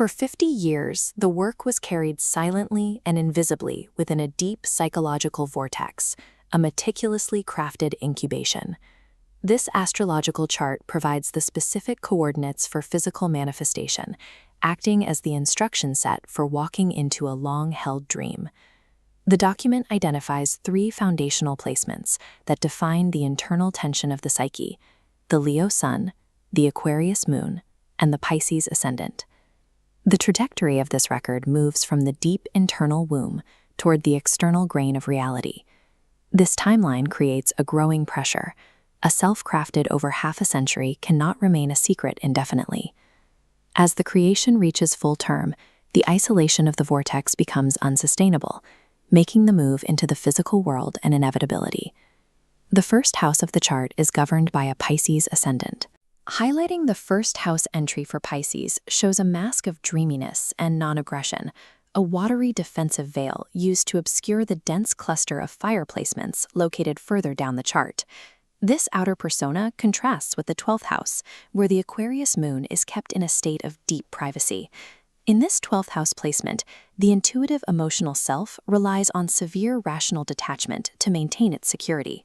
For 50 years, the work was carried silently and invisibly within a deep psychological vortex, a meticulously crafted incubation. This astrological chart provides the specific coordinates for physical manifestation, acting as the instruction set for walking into a long-held dream. The document identifies 3 foundational placements that define the internal tension of the psyche: the Leo Sun, the Aquarius Moon, and the Pisces Ascendant. The trajectory of this record moves from the deep internal womb toward the external grain of reality. This timeline creates a growing pressure. A self-crafted over half a century cannot remain a secret indefinitely. As the creation reaches full term, the isolation of the vortex becomes unsustainable, making the move into the physical world an inevitability. The first house of the chart is governed by a Pisces Ascendant. Highlighting the first house entry for Pisces shows a mask of dreaminess and non-aggression, a watery defensive veil used to obscure the dense cluster of fire placements located further down the chart. This outer persona contrasts with the 12th house, where the Aquarius Moon is kept in a state of deep privacy. In this 12th house placement, the intuitive emotional self relies on severe rational detachment to maintain its security.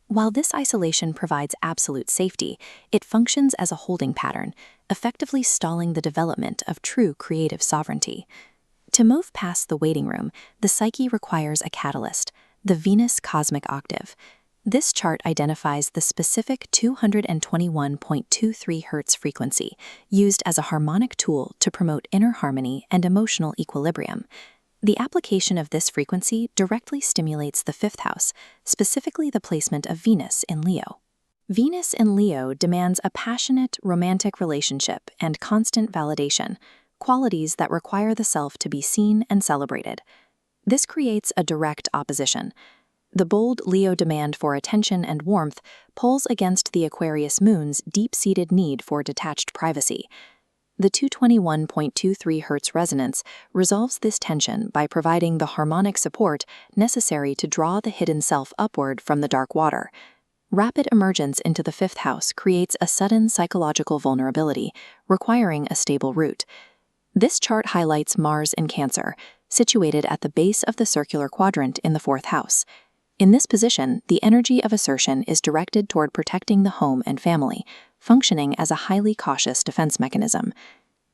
While this isolation provides absolute safety, it functions as a holding pattern, effectively stalling the development of true creative sovereignty. To move past the waiting room, the psyche requires a catalyst, the Venus Cosmic Octave. This chart identifies the specific 221.23 Hz frequency, used as a harmonic tool to promote inner harmony and emotional equilibrium. The application of this frequency directly stimulates the 5th house, specifically the placement of Venus in Leo. Venus in Leo demands a passionate, romantic relationship and constant validation, qualities that require the self to be seen and celebrated. This creates a direct opposition. The bold Leo demand for attention and warmth pulls against the Aquarius Moon's deep-seated need for detached privacy. The 221.23 Hz resonance resolves this tension by providing the harmonic support necessary to draw the hidden self upward from the dark water. Rapid emergence into the 5th house creates a sudden psychological vulnerability, requiring a stable root. This chart highlights Mars in Cancer, situated at the base of the circular quadrant in the 4th house. In this position, the energy of assertion is directed toward protecting the home and family, functioning as a highly cautious defense mechanism.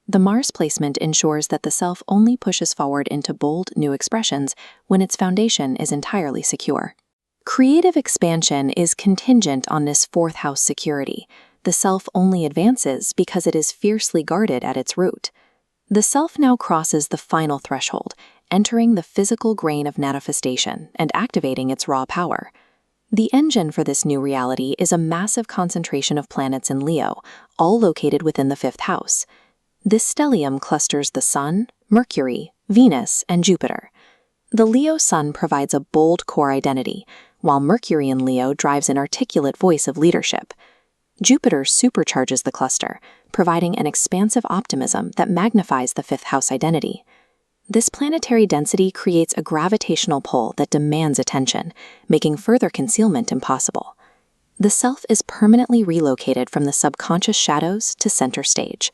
The Mars placement ensures that the self only pushes forward into bold new expressions when its foundation is entirely secure. Creative expansion is contingent on this 4th house security. The self only advances because it is fiercely guarded at its root. The self now crosses the final threshold, entering the physical grain of manifestation and activating its raw power. The engine for this new reality is a massive concentration of planets in Leo, all located within the 5th house. This stellium clusters the Sun, Mercury, Venus, and Jupiter. The Leo Sun provides a bold core identity, while Mercury in Leo drives an articulate voice of leadership. Jupiter supercharges the cluster, providing an expansive optimism that magnifies the 5th house identity. This planetary density creates a gravitational pull that demands attention, making further concealment impossible. The self is permanently relocated from the subconscious shadows to center stage.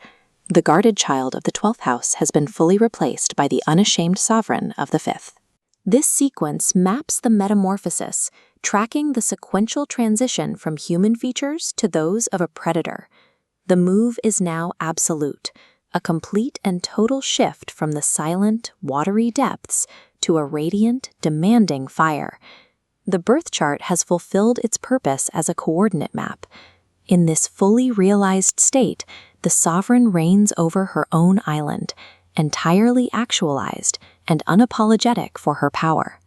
The guarded child of the 12th house has been fully replaced by the unashamed sovereign of the 5th. This sequence maps the metamorphosis, tracking the sequential transition from human features to those of a predator. The move is now absolute, a complete and total shift from the silent, watery depths to a radiant, demanding fire. The birth chart has fulfilled its purpose as a coordinate map. In this fully realized state, the sovereign reigns over her own island, entirely actualized and unapologetic for her power.